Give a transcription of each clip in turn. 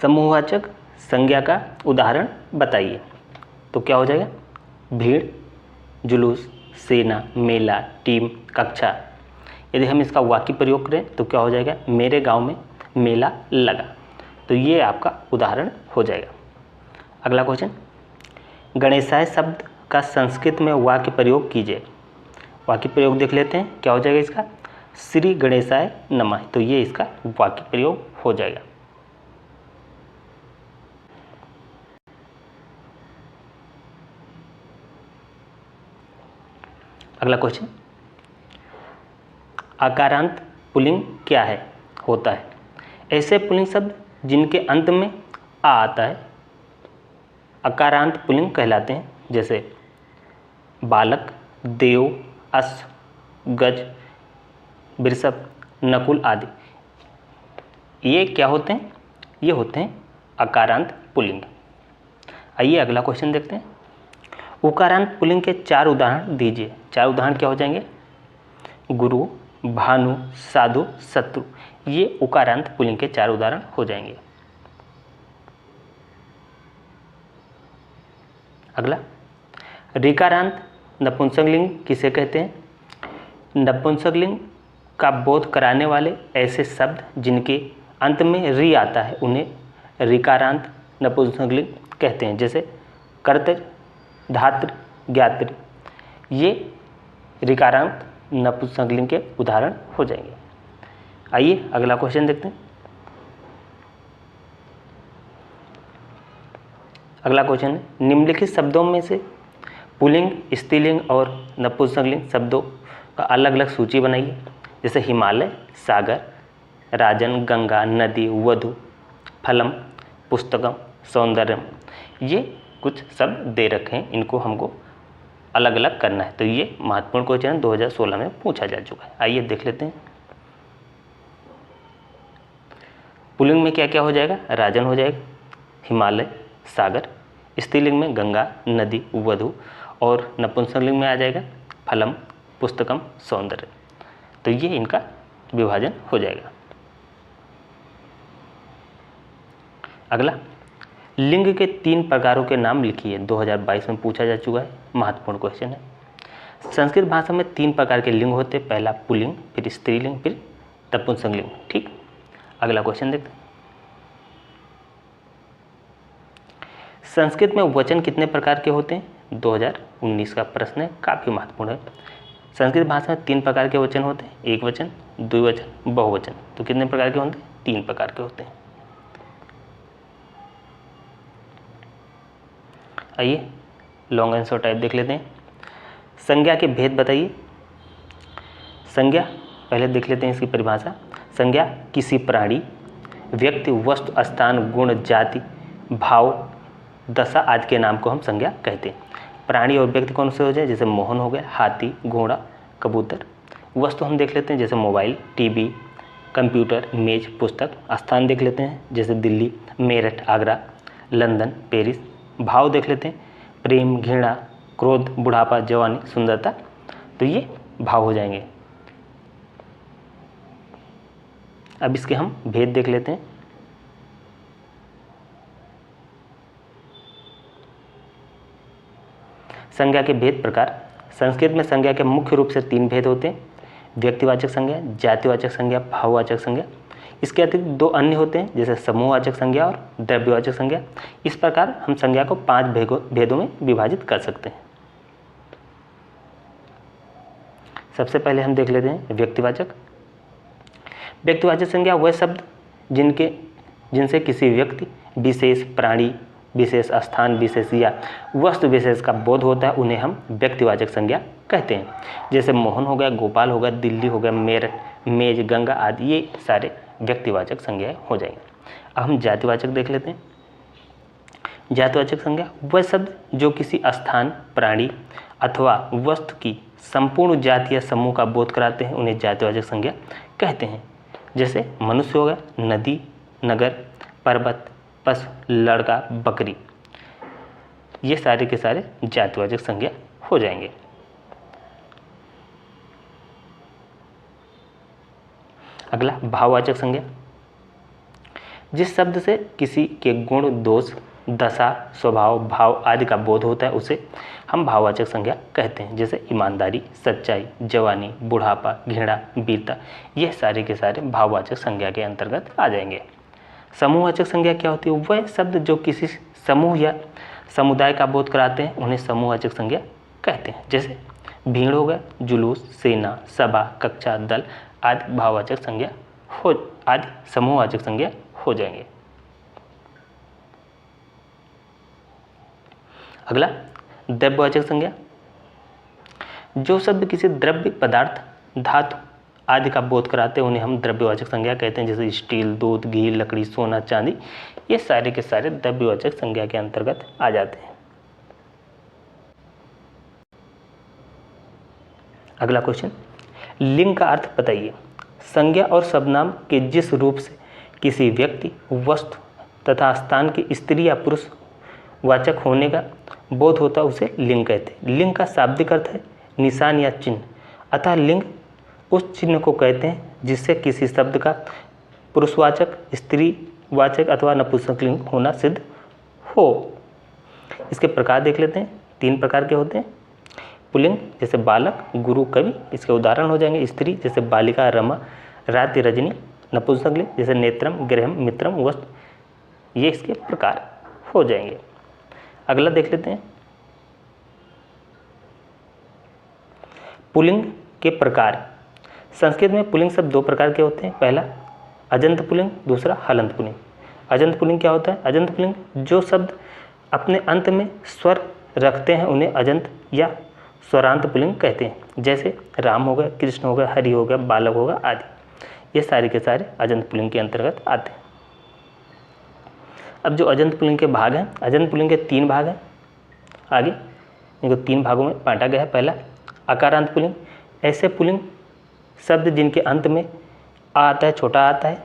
समूहवाचक संज्ञा का उदाहरण बताइए। तो क्या हो जाएगा? भीड़, जुलूस, सेना, मेला, टीम, कक्षा। यदि हम इसका वाक्य प्रयोग करें तो क्या हो जाएगा? मेरे गांव में मेला लगा। तो ये आपका उदाहरण हो जाएगा। अगला क्वेश्चन, गणेशाय शब्द का संस्कृत में वाक्य प्रयोग कीजिए। वाक्य प्रयोग देख लेते हैं, क्या हो जाएगा इसका? श्री गणेशाय नमः। तो ये इसका वाक्य प्रयोग हो जाएगा। अगला क्वेश्चन, आकारांत पुल्लिंग क्या है? होता है ऐसे पुल्लिंग शब्द जिनके अंत में आ आता है अकारांत पुल्लिंग कहलाते हैं, जैसे बालक, देव, अश्व, गज, वृषभ, नकुल आदि। ये क्या होते हैं? ये होते हैं अकारांत पुल्लिंग। आइए अगला क्वेश्चन देखते हैं। उकारांत पुल्लिंग के 4 उदाहरण दीजिए। 4 उदाहरण क्या हो जाएंगे? गुरु, भानु, साधु, शत्रु। ये उकारांत पुल्लिंग के 4 उदाहरण हो जाएंगे। अगला, ऋकारांत नपुंसकलिंग किसे कहते हैं? नपुंसकलिंग का बोध कराने वाले ऐसे शब्द जिनके अंत में रि आता है उन्हें ऋकारांत नपुंसकलिंग कहते हैं, जैसे कर्तृ, धातृ, ज्ञातृ। ये ऋकारांत नपुंसकलिंग के उदाहरण हो जाएंगे। आइए अगला क्वेश्चन देखते हैं। अगला क्वेश्चन है, निम्नलिखित शब्दों में से पुल्लिंग, स्त्रीलिंग और नपुंसकलिंग शब्दों का अलग अलग सूची बनाइए। जैसे हिमालय, सागर, राजन, गंगा, नदी, वधु, फलम, पुस्तकम, सौंदर्यम। ये कुछ शब्द दे रखे हैं, इनको हमको अलग अलग करना है। तो ये महत्वपूर्ण क्वेश्चन 2016 में पूछा जा चुका है। आइए देख लेते हैं। पुल्लिंग में क्या क्या हो जाएगा? राजन हो जाएगा, हिमालय, सागर, स्त्रीलिंग में गंगा, नदी, वधु, और नपुंसकलिंग में आ जाएगा फलम, पुस्तकम, सौंदर्य। तो ये इनका विभाजन हो जाएगा। अगला, लिंग के 3 प्रकारों के नाम लिखिए। 2022 में पूछा जा चुका है, महत्वपूर्ण क्वेश्चन है। संस्कृत भाषा में 3 प्रकार के लिंग होते हैं, पहला पुल्लिंग, फिर स्त्रीलिंग, फिर नपुंसकलिंग। ठीक, अगला क्वेश्चन देखते हैं। संस्कृत में वचन कितने प्रकार के होते हैं? 2019 का प्रश्न है, काफी महत्वपूर्ण है। संस्कृत भाषा में 3 प्रकार के वचन होते हैं, एक वचन, द्विवचन, बहुवचन। तो कितने प्रकार के होते हैं? 3 प्रकार के होते हैं। आइए लॉन्ग आंसर टाइप देख लेते हैं। संज्ञा के भेद बताइए। संज्ञा पहले देख लेते हैं इसकी परिभाषा। संज्ञा किसी प्राणी, व्यक्ति, वस्तु, स्थान, गुण, जाति, भाव, दशा आदि के नाम को हम संज्ञा कहते हैं। प्राणी और व्यक्ति कौन से हो जाए? जैसे मोहन हो गया, हाथी, घोड़ा, कबूतर। वस्तु हम देख लेते हैं, जैसे मोबाइल, टीवी, कंप्यूटर, मेज, पुस्तक। स्थान देख लेते हैं, जैसे दिल्ली, मेरठ, आगरा, लंदन, पेरिस। भाव देख लेते हैं, प्रेम, घृणा, क्रोध, बुढ़ापा, जवानी, सुंदरता। तो ये भाव हो जाएंगे। अब इसके हम भेद देख लेते हैं। संज्ञा के भेद प्रकार। संस्कृत में संज्ञा के मुख्य रूप से 3 भेद होते हैं, व्यक्तिवाचक संज्ञा, जातिवाचक संज्ञा, भाववाचक संज्ञा। इसके अतिरिक्त 2 अन्य होते हैं, जैसे समूहवाचक संज्ञा और द्रव्यवाचक संज्ञा। इस प्रकार हम संज्ञा को 5 भेदों में विभाजित कर सकते हैं। सबसे पहले हम देख लेते हैं व्यक्तिवाचक। व्यक्तिवाचक संज्ञा वह शब्द जिनसे किसी व्यक्ति विशेष, प्राणी विशेष, स्थान विशेष या वस्तु विशेष का बोध होता है, उन्हें हम व्यक्तिवाचक संज्ञा कहते हैं। जैसे मोहन हो गया, गोपाल हो गया, दिल्ली हो गया, मेरठ, मेज, गंगा आदि। ये सारे व्यक्तिवाचक संज्ञाएं हो जाएंगे। अब हम जातिवाचक देख लेते हैं। जातिवाचक संज्ञा वह शब्द जो किसी स्थान, प्राणी अथवा वस्तु की संपूर्ण जाति या समूह का बोध कराते हैं, उन्हें जातिवाचक संज्ञा कहते हैं। जैसे मनुष्य हो गया, नदी, नगर, पर्वत, पशु, लड़का, बकरी। ये सारे के सारे जातिवाचक संज्ञा हो जाएंगे। अगला भाववाचक संज्ञा। जिस शब्द से किसी के गुण, दोष, दशा, स्वभाव, भाव आदि का बोध होता है उसे हम भाववाचक संज्ञा कहते हैं। जैसे ईमानदारी, सच्चाई, जवानी, बुढ़ापा, घृणा, वीरता, ये सारे के सारे भाववाचक संज्ञा के अंतर्गत आ जाएंगे। समूहवाचक संज्ञा क्या होती है? वह शब्द जो किसी समूह या समुदाय का बोध कराते हैं उन्हें समूहवाचक संज्ञा कहते हैं। जैसे भीड़ हो गया, जुलूस, सेना, सभा, कक्षा, दल आदि भाववाचक संज्ञा आदि समूहवाचक संज्ञा हो जाएंगे। अगला द्रव्यवाचक संज्ञा। जो शब्द किसी द्रव्य पदार्थ, धातु आदि का बोध कराते हैं उन्हें हम द्रव्यवाचक संज्ञा कहते हैं। जैसे स्टील, दूध, घी, लकड़ी, सोना, चांदी, ये सारे के सारे द्रव्यवाचक संज्ञा के अंतर्गत आ जाते हैं। अगला क्वेश्चन, लिंग का अर्थ बताइए। संज्ञा और सर्वनाम के जिस रूप से किसी व्यक्ति, वस्तु तथा स्थान के स्त्री या पुरुष वाचक होने का बोध होता है उसे लिंग कहते हैं। लिंग का शाब्दिक अर्थ है निशान या चिन्ह, अतः लिंग उस चिन्ह को कहते हैं जिससे किसी शब्द का पुरुषवाचक, स्त्रीवाचक अथवा नपुंसकलिंग होना सिद्ध हो। इसके प्रकार देख लेते हैं। 3 प्रकार के होते हैं। पुल्लिंग जैसे बालक, गुरु, कवि, इसके उदाहरण हो जाएंगे। स्त्री जैसे बालिका, रमा, रात्रि, रजनी। नपुंसकलिंग जैसे नेत्रम, गृहम, मित्रम, वस्तु, ये इसके प्रकार हो जाएंगे। अगला देख लेते हैं, पुल्लिंग के प्रकार। संस्कृत में पुल्लिंग शब्द 2 प्रकार के होते हैं। पहला अजंत पुल्लिंग, दूसरा हलंत पुल्लिंग। अजंत पुल्लिंग क्या होता है? अजंत पुल्लिंग जो शब्द अपने अंत में स्वर रखते हैं उन्हें अजंत या स्वरांत पुल्लिंग कहते हैं। जैसे राम हो गया, कृष्ण हो गया, हरि हो गया, बालक होगा आदि, ये सारे के सारे अजंत पुल्लिंग के अंतर्गत आते हैं। अब जो अजंत पुल्लिंग के भाग हैं, अजंत पुल्लिंग के 3 भाग हैं। आगे इनको 3 भागों में बांटा गया है। पहला अकारांत पुल्लिंग, ऐसे पुल्लिंग शब्द जिनके अंत में आ आता है, छोटा आता है,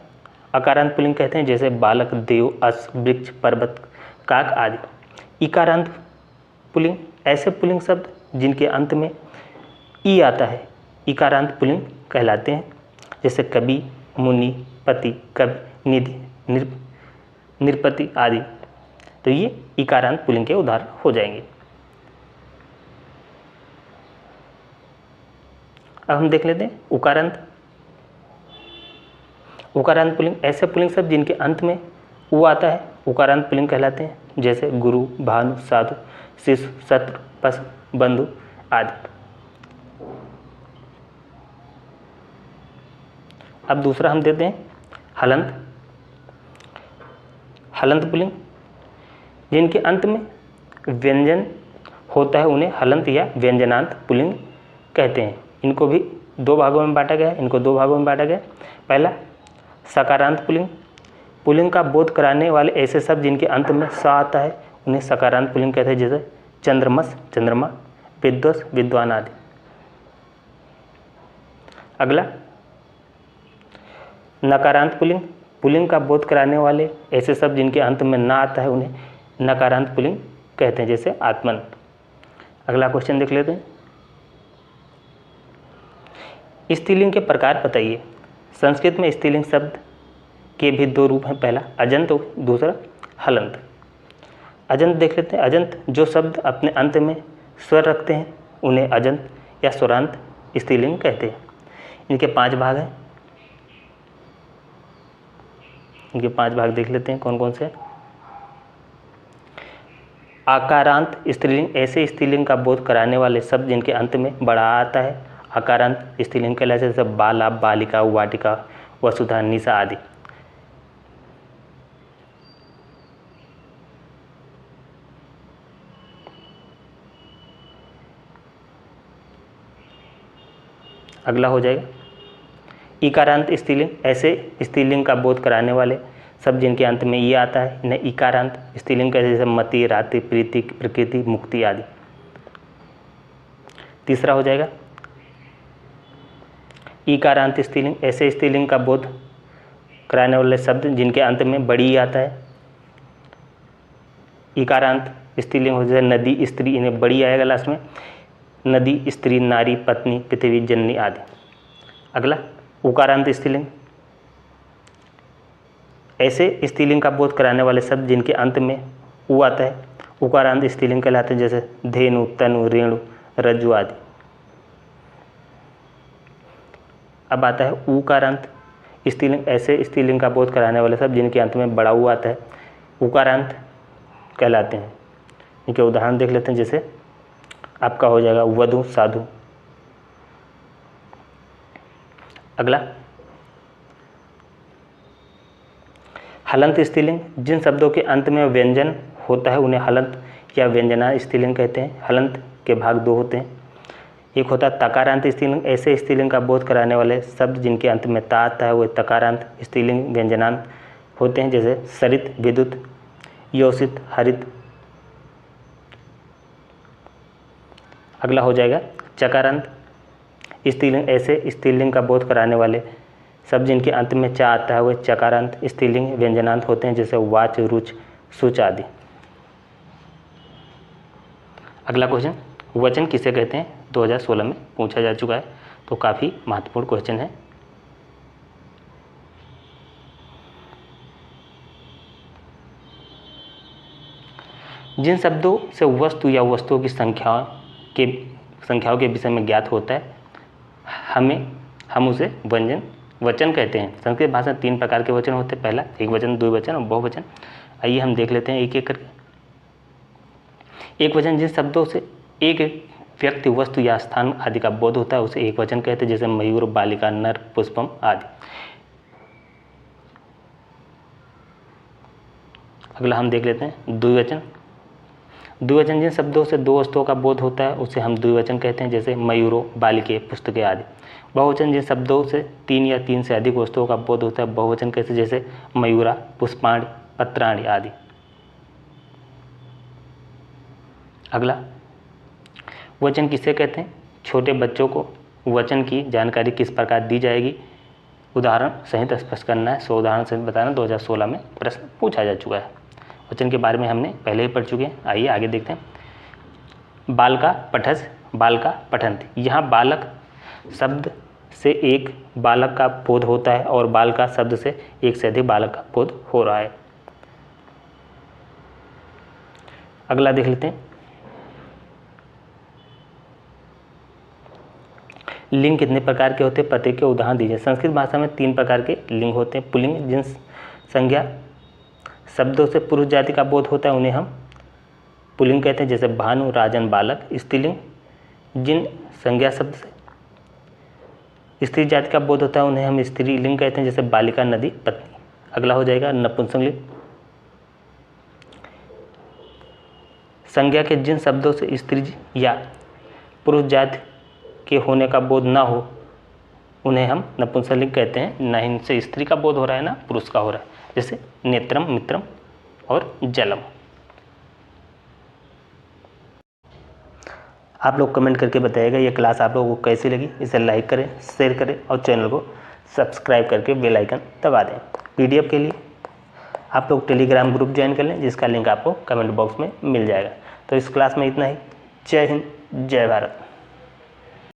अकारांत पुल्लिंग कहते हैं। जैसे बालक, देव, अश्व, वृक्ष, पर्वत, काक आदि। इकारांत पुल्लिंग, ऐसे पुल्लिंग शब्द जिनके अंत में ई आता है, इकारांत पुल्लिंग कहलाते हैं। जैसे कवि, मुनि, पति, कवि, निधि, निरपति आदि। तो ये इकारांत पुल्लिंग के उदाहरण हो जाएंगे। अब हम देख लेते हैं उकारांत। उकारांत पुल्लिंग, ऐसे पुल्लिंग शब्द जिनके अंत में उ आता है, उकारांत पुल्लिंग कहलाते हैं। जैसे गुरु, भानु, साधु, शिशु, शत्रु, पशु, बंधु आदि। अब दूसरा हम देते हैं हलंत। हलंत पुल्लिंग, जिनके अंत में व्यंजन होता है उन्हें हलंत या व्यंजनांत पुल्लिंग कहते हैं। इनको भी 2 भागों में बांटा गया है। इनको 2 भागों में बांटा गया। पहला सकारांत पुल्लिंग, पुल्लिंग का बोध कराने वाले ऐसे शब्द जिनके अंत में स आता है उन्हें सकारांत पुल्लिंग कहते हैं। जैसे चंद्रमस, चंद्रमा, विद्वस, विद्वान आदि। अगला नकारांत पुल्लिंग, पुल्लिंग का बोध कराने वाले ऐसे शब्द जिनके अंत में ना आता है उन्हें नकारांत पुल्लिंग कहते हैं। जैसे आत्मन। अगला क्वेश्चन देख लेते हैं, स्त्रीलिंग के प्रकार बताइए। संस्कृत में स्त्रीलिंग शब्द के भी 2 रूप हैं। पहला अजंत, दूसरा हलंत। अजंत देख लेते हैं। अजंत जो शब्द अपने अंत में स्वर रखते हैं उन्हें अजंत या स्वरांत स्त्रीलिंग कहते हैं। इनके 5 भाग हैं। इनके 5 भाग देख लेते हैं कौन कौन से। आकारांत स्त्रीलिंग, ऐसे स्त्रीलिंग का बोध कराने वाले शब्द जिनके अंत में बड़ा आता है आकारांत स्त्रीलिंग कहलाते हैं। जैसे बाला, बालिका, वाटिका, वसुधा, निशा आदि। अगला हो जाएगा इकारांत स्त्रीलिंग, ऐसे स्त्रीलिंग का बोध कराने वाले शब्द जिनके अंत में ये आता है इन्हें इकारांत स्त्रीलिंग कहते हैं। जैसे मति, राति, प्रीति, प्रकृति, मुक्ति आदि। तीसरा हो जाएगा इकारांत स्त्रीलिंग, ऐसे स्त्रीलिंग का बोध कराने वाले शब्द जिनके अंत में बड़ी आता है इकारांत स्त्रीलिंग हो जाए। नदी, स्त्री, इन्हें बड़ी आएगा लास्ट में। नदी, स्त्री, नारी, पत्नी, पृथ्वी, जननी आदि। अगला उकारांत स्त्रीलिंग, ऐसे स्त्रीलिंग का बोध कराने वाले शब्द जिनके अंत में उ आता है उकारांत स्त्रीलिंग कहलाते हैं, जैसे धेनु, तनु, रेणु, रज्जु आदि। अब आता है उकारांत स्त्रीलिंग, ऐसे स्त्रीलिंग का बोध कराने वाले शब्द जिनके अंत में बड़ा उ आता है उकारांत कहलाते हैं। इनके उदाहरण देख लेते हैं, जैसे आपका हो जाएगा वधु, साधु। अगला हलंत स्त्रीलिंग, जिन शब्दों के अंत में व्यंजन होता है उन्हें हलंत या व्यंजना स्त्रीलिंग कहते हैं। हलंत के भाग दो होते हैं, एक होता है तकारांत स्त्रीलिंग, ऐसे स्त्रीलिंग का बोध कराने वाले शब्द जिनके अंत में ता आता है वो तकारांत स्त्रीलिंग व्यंजनांत होते हैं, जैसे सरित, विद्युत, योषित, हरित। अगला हो जाएगा चकारांत स्त्रीलिंग, ऐसे स्त्रीलिंग का बोध कराने वाले शब्द जिनके अंत में चा आता है वो चकारांत स्त्रीलिंग व्यंजनांत होते हैं, जैसे वाच, रुच, सुच आदि। अगला क्वेश्चन, वचन किसे कहते हैं, 2016 में पूछा जा चुका है, तो काफ़ी महत्वपूर्ण क्वेश्चन है। जिन शब्दों से वस्तु या वस्तुओं की संख्याओं के विषय में ज्ञात होता है हम उसे वचन कहते हैं। संस्कृत भाषा में 3 प्रकार के वचन होते हैं, पहला एकवचन, द्विवचन और बहुवचन। आइए हम देख लेते हैं एक एक करके। एक वचन, जिन शब्दों से एक व्यक्ति, वस्तु या स्थान आदि का बोध होता है उसे एक वचन कहते हैं, जैसे मयूर, बालिका, नर, पुष्पम आदि। अगला हम देख लेते हैं द्विवचन। द्विवचन, जिन शब्दों से 2 वस्तुओं का बोध होता है उसे हम द्विवचन कहते हैं, जैसे मयूरों, बालिके, पुस्तकें आदि। बहुवचन, जिन शब्दों से 3 या 3 से अधिक वस्तुओं का बोध होता है बहुवचन कहते हैं, जैसे मयूरा, पुष्पाणि, पत्राणि आदि। अगला वचन किसे कहते हैं, छोटे बच्चों को वचन की जानकारी किस प्रकार दी जाएगी, उदाहरण सहित स्पष्ट करना है। 100 उदाहरण सहित बताना। 2016 में प्रश्न पूछा जा चुका है। वचन के बारे में हमने पहले ही पढ़ चुके हैं। आइए आगे देखते हैं। बालका पठस, बालका पठन्ति। यहाँ बालक शब्द से एक बालक का बोध होता है और बालका शब्द से एक से अधिक बालक का बोध हो रहा है। अगला देख लेते हैं, लिंग कितने प्रकार के होते हैं, प्रत्येक के उदाहरण दीजिए। संस्कृत भाषा में 3 प्रकार के लिंग होते हैं। पुल्लिंग, जिन संज्ञा शब्दों से पुरुष जाति का बोध होता है उन्हें हम पुल्लिंग कहते हैं, जैसे भानु, राजन, बालक। स्त्रीलिंग, जिन संज्ञा शब्द से स्त्री जाति का बोध होता है उन्हें हम स्त्रीलिंग कहते हैं, जैसे बालिका, नदी, पत्नी। अगला हो जाएगा नपुंसकलिंग, संज्ञा के जिन शब्दों से स्त्री या पुरुष जाति के होने का बोध ना हो उन्हें हम नपुंसकलिंग कहते हैं। ना इनसे स्त्री का बोध हो रहा है ना पुरुष का हो रहा है, जैसे नेत्रम, मित्रम और जलम। आप लोग कमेंट करके बताइएगा ये क्लास आप लोगों को कैसी लगी। इसे लाइक करें, शेयर करें और चैनल को सब्सक्राइब करके बेल आइकन दबा दें। पीडीएफ के लिए आप लोग टेलीग्राम ग्रुप ज्वाइन कर लें, जिसका लिंक आपको कमेंट बॉक्स में मिल जाएगा। तो इस क्लास में इतना ही। जय हिंद, जय भारत।